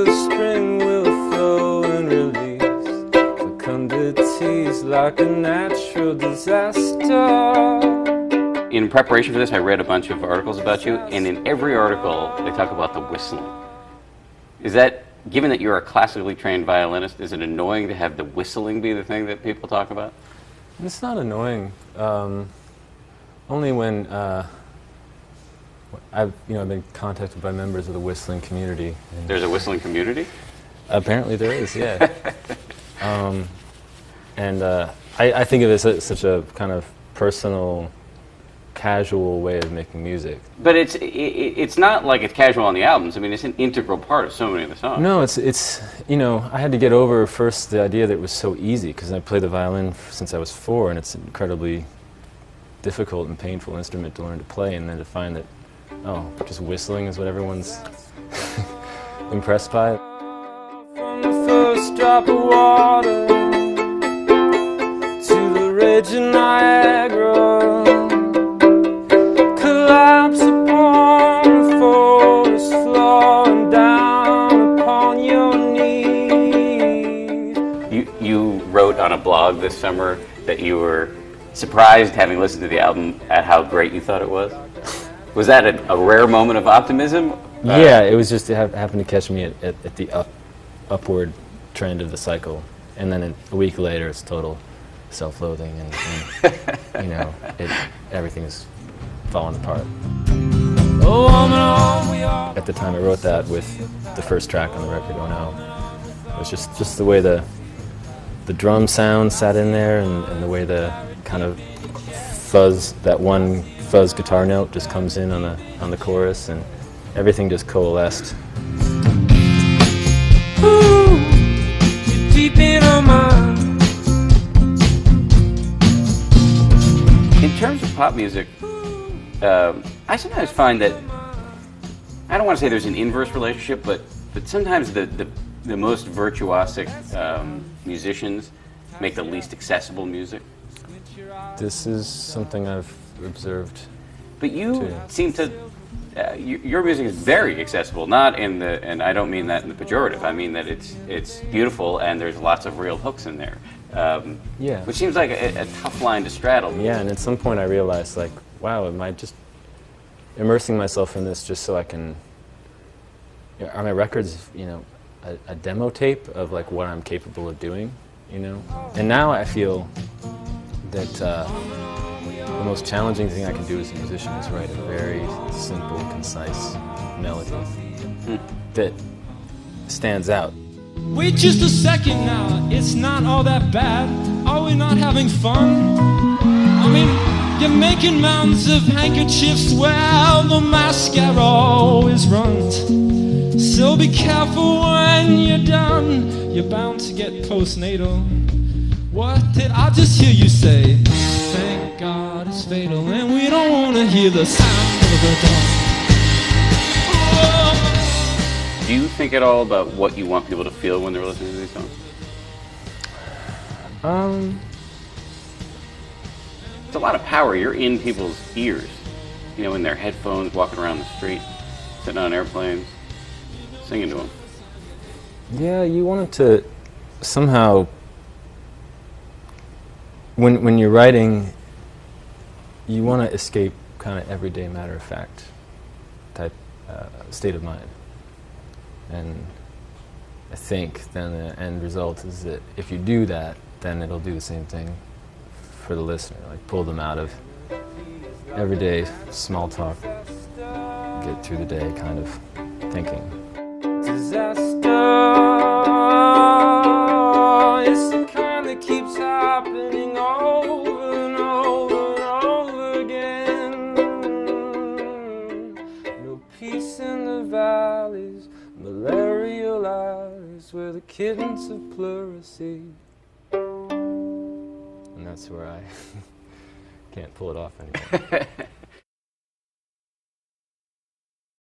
the spring will flow and release fecundities like a natural disaster. In preparation for this, I read a bunch of articles about you, and in every article, they talk about the whistling. Is that, given that you're a classically trained violinist, is it annoying to have the whistling be the thing that people talk about? It's not annoying. Only when I've been contacted by members of the whistling community. There's a whistling community? Apparently there is, yeah. I think of it as such a kind of personal, casual way of making music. But it's not like it's casual on the albums. I mean, it's an integral part of so many of the songs. No, it's I had to get over first the idea that it was so easy, because I played the violin since I was 4, and it's an incredibly difficult and painful instrument to learn to play, and then to find that, oh, just whistling is what everyone's impressed by. From the first drop of water to the raging Niagara, collapse upon the forest floor and down upon your knees. You wrote on a blog this summer that you were surprised, having listened to the album, at how great you thought it was. Was that a rare moment of optimism? Yeah, it was just, it happened to catch me at the upward trend of the cycle, and then a week later it's total self-loathing, and everything's falling apart. At the time I wrote that with the first track on the record, Oh No, it was just the way the drum sound sat in there, and the way the kind of fuzz, that one fuzz guitar note just comes in on the chorus, and everything just coalesced. Ooh, you're deep in our mind. In terms of pop music, I sometimes find that, I don't want to say there's an inverse relationship, but sometimes the most virtuosic musicians make the least accessible music. This is something I've observed. But you too. seem to, your music is very accessible, not in the, and I don't mean that in the pejorative, I mean that it's beautiful and there's lots of real hooks in there. Yeah. Which seems like a tough line to straddle. Yeah, and at some point I realized, like, wow, am I just immersing myself in this just so I can, are my records, a demo tape of like what I'm capable of doing, And now I feel that the most challenging thing I can do as a musician is write a very simple, concise melody that stands out. Wait just a second now, it's not all that bad. Are we not having fun? I mean, you're making mounds of handkerchiefs where the mascara always runs. So be careful when you're done, you're bound to get postnatal. What did I just hear you say? Thank God it's fatal, and we don't want to hear the sound of the dawn. Do you think at all about what you want people to feel when they're listening to these songs? It's a lot of power. You're in people's ears, in their headphones, walking around the street, sitting on airplanes, singing to them. Yeah, you want it to somehow, when you're writing, you want to escape kind of everyday matter-of-fact type state of mind. And I think then the end result is that if you do that, then it'll do the same thing for the listener, like pull them out of everyday small talk, get through the day kind of thinking. Disaster is the kind that keeps happening over and over and over again. No peace in the valleys, malarial eyes where the kittens of pleurisy. And that's where I can't pull it off anymore.